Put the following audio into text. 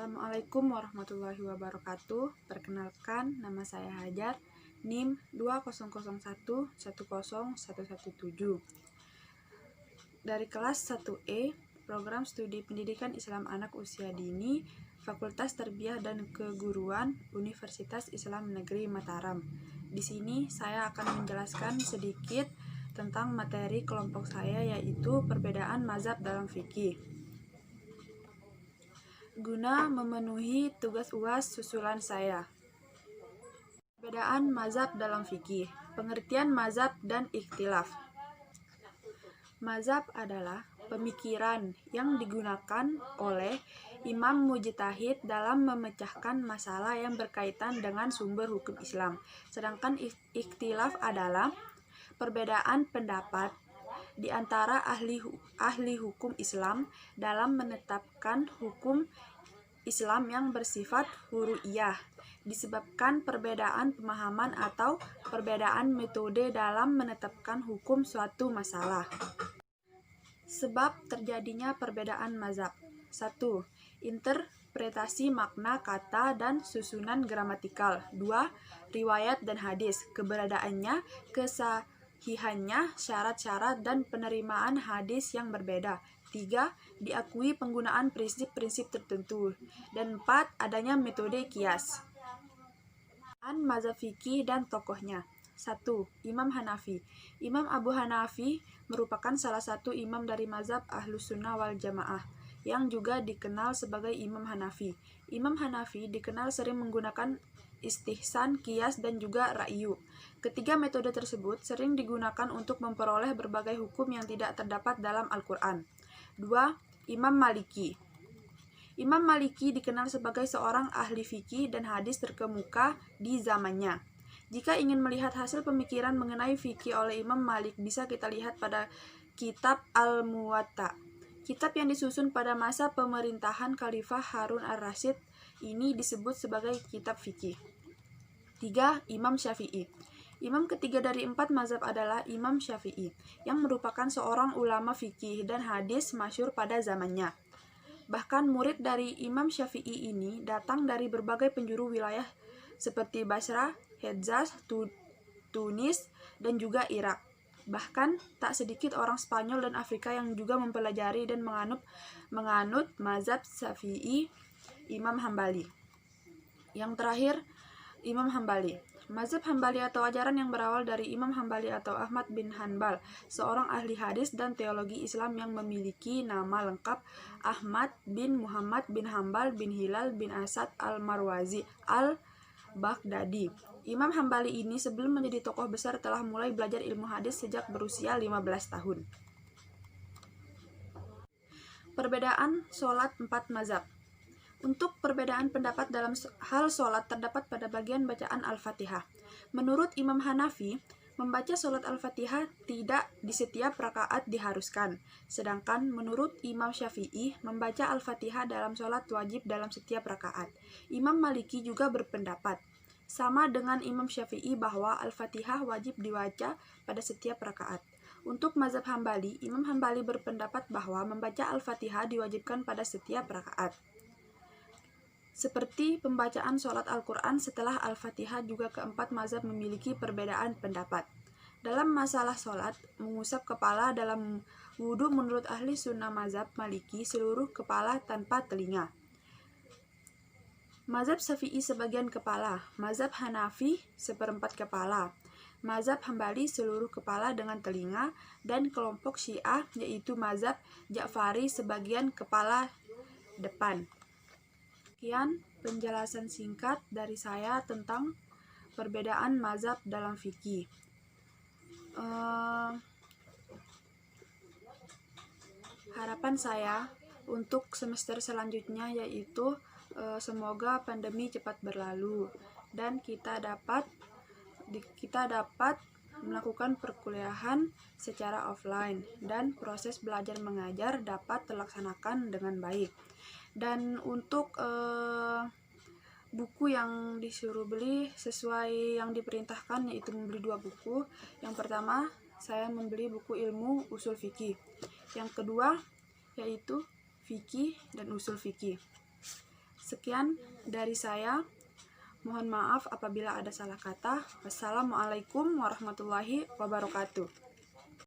Assalamualaikum warahmatullahi wabarakatuh. Perkenalkan, nama saya Hajar, NIM 2001-10117. Dari kelas 1E, Program Studi Pendidikan Islam Anak Usia Dini, Fakultas Tarbiyah dan Keguruan, Universitas Islam Negeri Mataram. Di sini saya akan menjelaskan sedikit tentang materi kelompok saya, yaitu perbedaan mazhab dalam fikih. Guna memenuhi tugas UAS susulan saya. Perbedaan mazhab dalam fikih, pengertian mazhab dan ikhtilaf. Mazhab adalah pemikiran yang digunakan oleh imam mujtahid dalam memecahkan masalah yang berkaitan dengan sumber hukum Islam. Sedangkan ikhtilaf adalah perbedaan pendapat di antara ahli hukum Islam dalam menetapkan hukum Islam yang bersifat furu'iyah, disebabkan perbedaan pemahaman atau perbedaan metode dalam menetapkan hukum suatu masalah. Sebab terjadinya perbedaan mazhab. 1. Interpretasi makna kata dan susunan gramatikal. 2. Riwayat dan hadis, keberadaannya, kesahihannya, syarat-syarat dan penerimaan hadis yang berbeda. 3. Diakui penggunaan prinsip-prinsip tertentu. Dan 4. Adanya metode kias. Mazhab fikih dan tokohnya. 1. Imam Hanafi. Imam Abu Hanafi merupakan salah satu imam dari mazhab Ahlus Sunnah wal Jamaah, yang juga dikenal sebagai Imam Hanafi. Imam Hanafi dikenal sering menggunakan istihsan, kias, dan juga ra'yu. Ketiga metode tersebut sering digunakan untuk memperoleh berbagai hukum yang tidak terdapat dalam Al-Quran. 2. Imam Maliki. Imam Maliki dikenal sebagai seorang ahli fikih dan hadis terkemuka di zamannya. Jika ingin melihat hasil pemikiran mengenai fikih oleh Imam Malik, bisa kita lihat pada kitab Al-Muwatta. Kitab yang disusun pada masa pemerintahan Khalifah Harun ar-Rasyid ini disebut sebagai kitab fikih. 3. Imam Syafi'i. Imam ketiga dari 4 mazhab adalah Imam Syafi'i, yang merupakan seorang ulama fikih dan hadis masyhur pada zamannya. Bahkan murid dari Imam Syafi'i ini datang dari berbagai penjuru wilayah seperti Basra, Hejaz, Tunis, dan juga Irak. Bahkan tak sedikit orang Spanyol dan Afrika yang juga mempelajari dan menganut mazhab Syafi'i. Imam Hambali. Yang terakhir, Imam Hambali. Mazhab Hambali atau ajaran yang berawal dari Imam Hambali atau Ahmad bin Hanbal, seorang ahli hadis dan teologi Islam yang memiliki nama lengkap Ahmad bin Muhammad bin Hambal bin Hilal bin Asad al-Marwazi al-Baghdadi. Imam Hambali ini sebelum menjadi tokoh besar telah mulai belajar ilmu hadis sejak berusia 15 tahun. Perbedaan sholat 4 mazhab. Untuk perbedaan pendapat dalam hal sholat terdapat pada bagian bacaan Al-Fatihah. Menurut Imam Hanafi, membaca sholat Al-Fatihah tidak di setiap rakaat diharuskan. Sedangkan menurut Imam Syafi'i, membaca Al-Fatihah dalam sholat wajib dalam setiap rakaat. Imam Maliki juga berpendapat sama dengan Imam Syafi'i bahwa Al-Fatihah wajib dibaca pada setiap rakaat. Untuk mazhab Hambali, Imam Hambali berpendapat bahwa membaca Al-Fatihah diwajibkan pada setiap rakaat. Seperti pembacaan sholat Al-Quran setelah Al-Fatihah, juga keempat mazhab memiliki perbedaan pendapat. Dalam masalah sholat, mengusap kepala dalam wudhu menurut ahli sunnah mazhab Maliki seluruh kepala tanpa telinga. Mazhab Syafi'i sebagian kepala, mazhab Hanafi seperempat kepala, mazhab Hambali seluruh kepala dengan telinga, dan kelompok Syiah yaitu mazhab Ja'fari sebagian kepala depan. Sekian penjelasan singkat dari saya tentang perbedaan mazhab dalam fikih. Harapan saya untuk semester selanjutnya yaitu semoga pandemi cepat berlalu dan kita dapat melakukan perkuliahan secara offline dan proses belajar mengajar dapat terlaksanakan dengan baik. Dan untuk buku yang disuruh beli sesuai yang diperintahkan, yaitu membeli 2 buku. Yang pertama, saya membeli buku ilmu usul fikih. Yang kedua, yaitu fikih dan usul fikih. Sekian dari saya. Mohon maaf apabila ada salah kata. Wassalamualaikum warahmatullahi wabarakatuh.